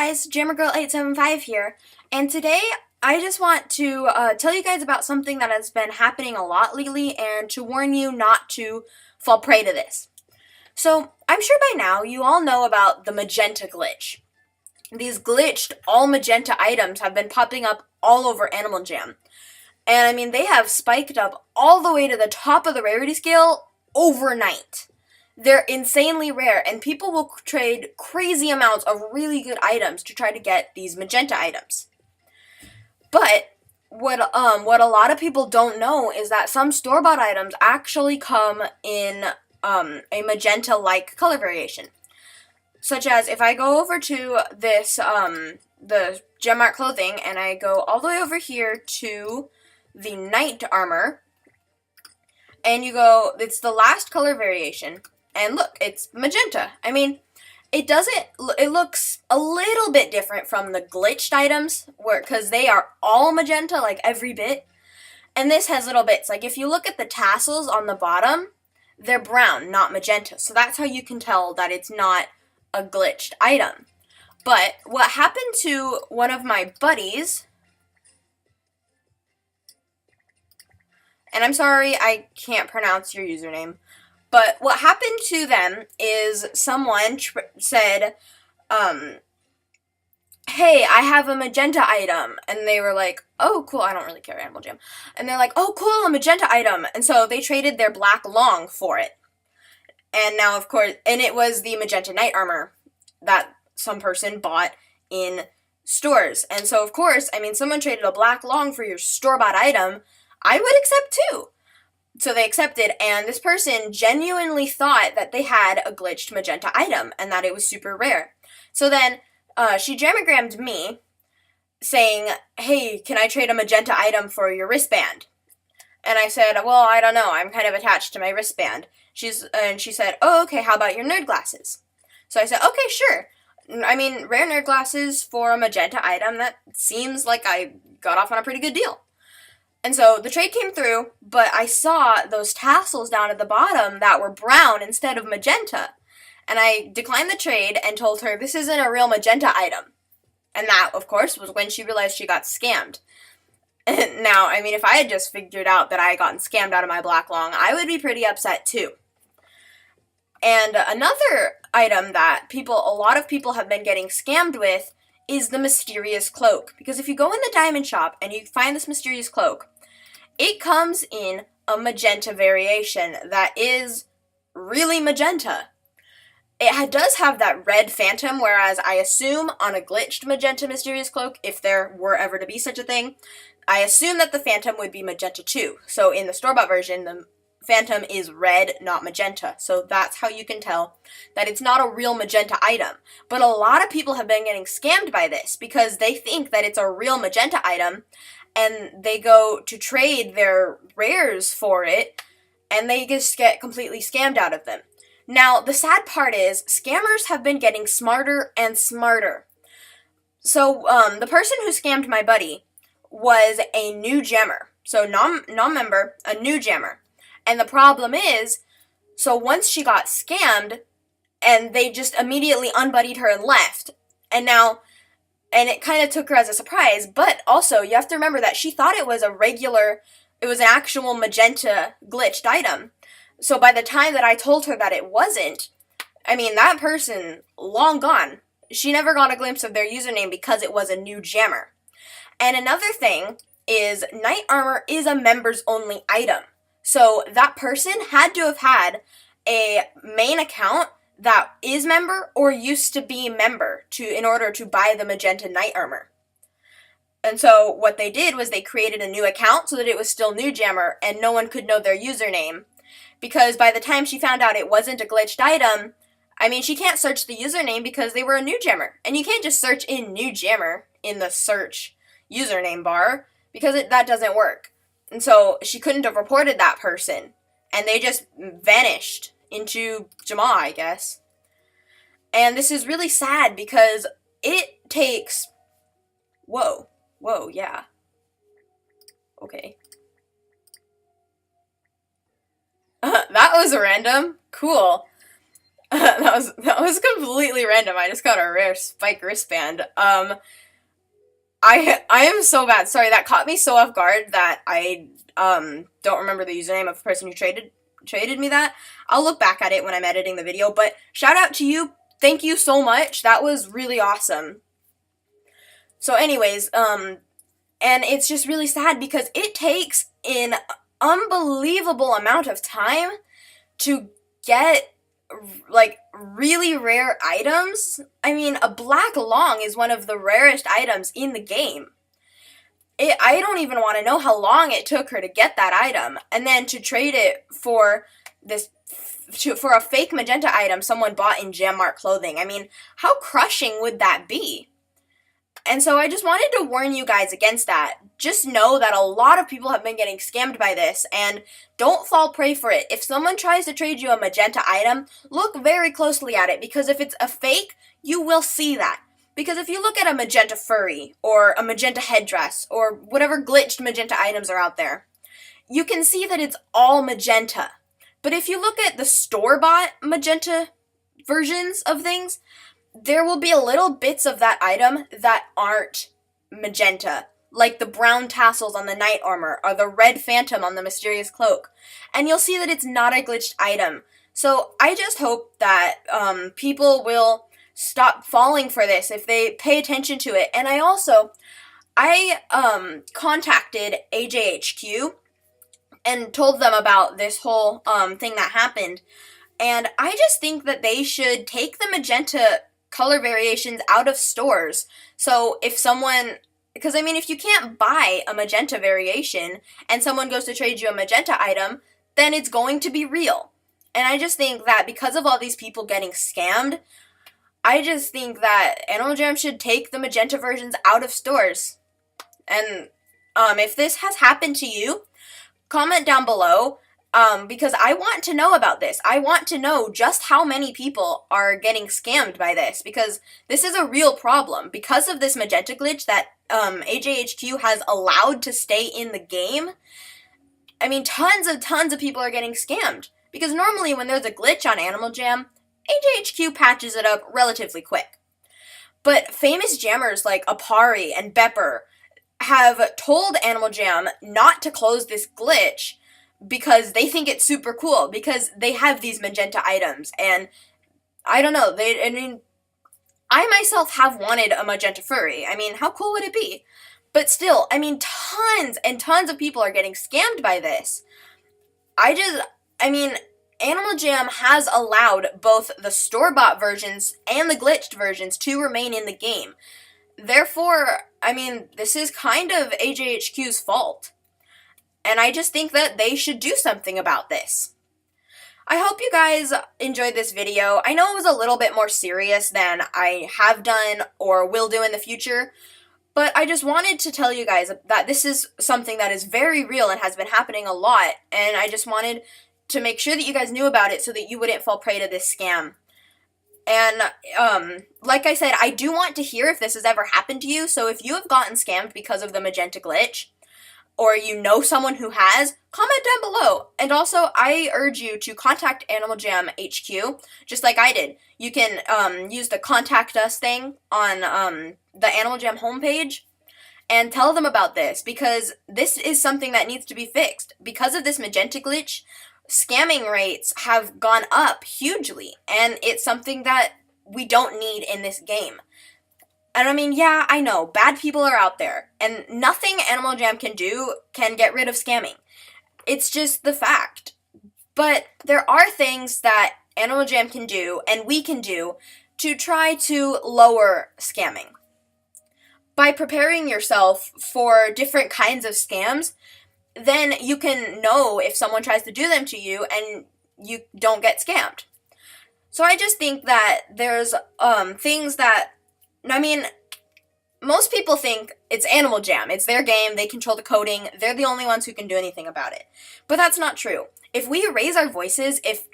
guys, JammerGirl875 here, and today I just want to tell you guys about something that has been happening a lot lately and to warn you not to fall prey to this. So, I'm sure by now you all know about the magenta glitch. These glitched all magenta items have been popping up all over Animal Jam. And I mean, they have spiked up all the way to the top of the rarity scale overnight. They're insanely rare, and people will trade crazy amounts of really good items to try to get these magenta items. But what a lot of people don't know is that some store-bought items actually come in a magenta-like color variation. Such as if I go over to this the Gem Art clothing, and I go all the way over here to the Knight armor, and you go, it's the last color variation. And look, it's magenta. I mean, it looks a little bit different from the glitched items, because they are all magenta, like every bit. And this has little bits. Like if you look at the tassels on the bottom, they're brown, not magenta. So that's how you can tell that it's not a glitched item. But what happened to one of my buddies, and I'm sorry, I can't pronounce your username, but what happened to them is someone said, hey, I have a magenta item. And they were like, oh, cool, I don't really care, Animal Jam. And they're like, oh, cool, a magenta item. And so they traded their black long for it. And now, of course, and it was the magenta Knight armor that some person bought in stores. And so, of course, I mean, someone traded a black long for your store-bought item, I would accept too. So they accepted, and this person genuinely thought that they had a glitched magenta item and that it was super rare. So then she jamagrammed me saying, hey, can I trade a magenta item for your wristband? And I said, well, I don't know, I'm kind of attached to my wristband. And she said, oh, okay, how about your nerd glasses? So I said, okay, sure. I mean, rare nerd glasses for a magenta item, that seems like I got off on a pretty good deal. And so the trade came through, but I saw those tassels down at the bottom that were brown instead of magenta. And I declined the trade and told her this isn't a real magenta item. And that, of course, was when she realized she got scammed. And now, I mean, if I had just figured out that I had gotten scammed out of my black long, I would be pretty upset too. And another item that a lot of people have been getting scammed with is the mysterious cloak. Because if you go in the diamond shop and you find this mysterious cloak, it comes in a magenta variation that is really magenta. It does have that red phantom, whereas I assume on a glitched magenta mysterious cloak, if there were ever to be such a thing, I assume that the phantom would be magenta too. So in the store-bought version, the phantom is red, not magenta. So that's how you can tell that it's not a real magenta item. But a lot of people have been getting scammed by this because they think that it's a real magenta item and they go to trade their rares for it and they just get completely scammed out of them. Now, the sad part is scammers have been getting smarter and smarter. So the person who scammed my buddy was a new gemmer. So non-member, a new gemmer. And the problem is, so once she got scammed, and they just immediately unbuddied her and left, and it kind of took her as a surprise, but also, you have to remember that she thought it was an actual magenta glitched item. So by the time that I told her that it wasn't, I mean, that person, long gone. She never got a glimpse of their username because it was a new jammer. And another thing is, Knight armor is a members-only item. So that person had to have had a main account that is member or used to be member in order to buy the magenta Knight armor. And so what they did was they created a new account so that it was still new jammer and no one could know their username. Because by the time she found out it wasn't a glitched item, I mean, she can't search the username because they were a new jammer. And you can't just search in new jammer in the search username bar because that doesn't work. And so she couldn't have reported that person. And they just vanished into Jamaa, I guess. And this is really sad because it takes... Whoa, yeah. Okay. That was random. Cool. that was completely random. I just got a rare spike wristband. I am so bad. Sorry, that caught me so off guard that I don't remember the username of the person who traded me that. I'll look back at it when I'm editing the video, but shout out to you. Thank you so much. That was really awesome. So anyways, and it's just really sad because it takes an unbelievable amount of time to get like really rare items. I mean, a black long is one of the rarest items in the game. I don't even want to know how long it took her to get that item, and then to trade it for for a fake magenta item someone bought in Gemmart clothing. I mean, how crushing would that be? And so I just wanted to warn you guys against that. Just know that a lot of people have been getting scammed by this, and don't fall prey for it. If someone tries to trade you a magenta item, look very closely at it, because if it's a fake, you will see that. Because if you look at a magenta furry, or a magenta headdress, or whatever glitched magenta items are out there, you can see that it's all magenta. But if you look at the store-bought magenta versions of things, there will be little bits of that item that aren't magenta, like the brown tassels on the knight armor, or the red phantom on the mysterious cloak. And you'll see that it's not a glitched item. So I just hope that people will stop falling for this if they pay attention to it. And I contacted AJHQ and told them about this whole thing that happened. And I just think that they should take the magenta color variations out of stores. So if someone, because I mean, if you can't buy a magenta variation and someone goes to trade you a magenta item, then it's going to be real. And I just think that because of all these people getting scammed, I just think that Animal Jam should take the magenta versions out of stores. And if this has happened to you, comment down below. Because I want to know about this. I want to know just how many people are getting scammed by this, because this is a real problem. Because of this magenta glitch that AJHQ has allowed to stay in the game, I mean, tons of people are getting scammed. Because normally when there's a glitch on Animal Jam, AJHQ patches it up relatively quick. But famous jammers like Apari and Bepper have told Animal Jam not to close this glitch because they think it's super cool, because they have these magenta items, and I don't know, I myself have wanted a magenta furry. I mean, how cool would it be? But still, I mean, tons and tons of people are getting scammed by this. Animal Jam has allowed both the store-bought versions and the glitched versions to remain in the game. Therefore, I mean, this is kind of AJHQ's fault. And I just think that they should do something about this. I hope you guys enjoyed this video. I know it was a little bit more serious than I have done or will do in the future, but I just wanted to tell you guys that this is something that is very real and has been happening a lot, and I just wanted to make sure that you guys knew about it so that you wouldn't fall prey to this scam. And, like I said, I do want to hear if this has ever happened to you, so if you have gotten scammed because of the magenta glitch, or you know someone who has, comment down below. And also, I urge you to contact Animal Jam HQ, just like I did. You can use the contact us thing on the Animal Jam homepage and tell them about this, because this is something that needs to be fixed. Because of this magenta glitch, scamming rates have gone up hugely, and it's something that we don't need in this game. And I mean, yeah, I know, bad people are out there, and nothing Animal Jam can do can get rid of scamming. It's just the fact. But there are things that Animal Jam can do, and we can do, to try to lower scamming. By preparing yourself for different kinds of scams, then you can know if someone tries to do them to you, and you don't get scammed. So I just think that there's things that, I mean, most people think it's Animal Jam. It's their game. They control the coding. They're the only ones who can do anything about it. But that's not true. If we raise our voices, if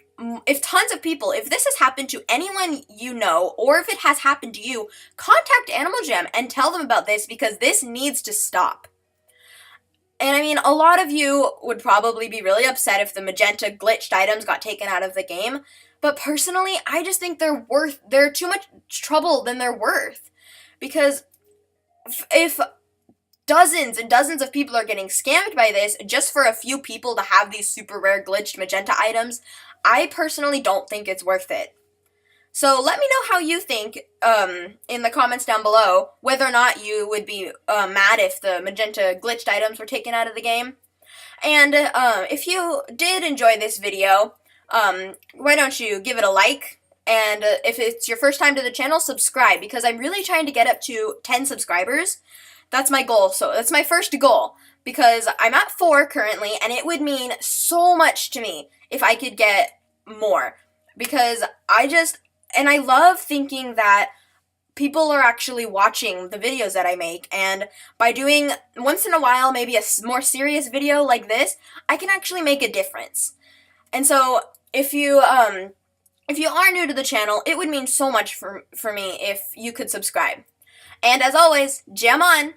tons of people, if this has happened to anyone you know, or if it has happened to you, contact Animal Jam and tell them about this, because this needs to stop. And I mean, a lot of you would probably be really upset if the magenta glitched items got taken out of the game. But personally, I just think they're too much trouble than they're worth. Because if dozens and dozens of people are getting scammed by this just for a few people to have these super rare glitched magenta items, I personally don't think it's worth it. So let me know how you think in the comments down below, whether or not you would be mad if the magenta glitched items were taken out of the game. And if you did enjoy this video, why don't you give it a like? And if it's your first time to the channel, subscribe, because I'm really trying to get up to 10 subscribers. That's my goal. So that's my first goal, because I'm at 4 currently, and it would mean so much to me if I could get more. Because I love thinking that people are actually watching the videos that I make, and by doing once in a while maybe a more serious video like this, I can actually make a difference. And so if you are new to the channel, it would mean so much for me if you could subscribe. And as always, jam on!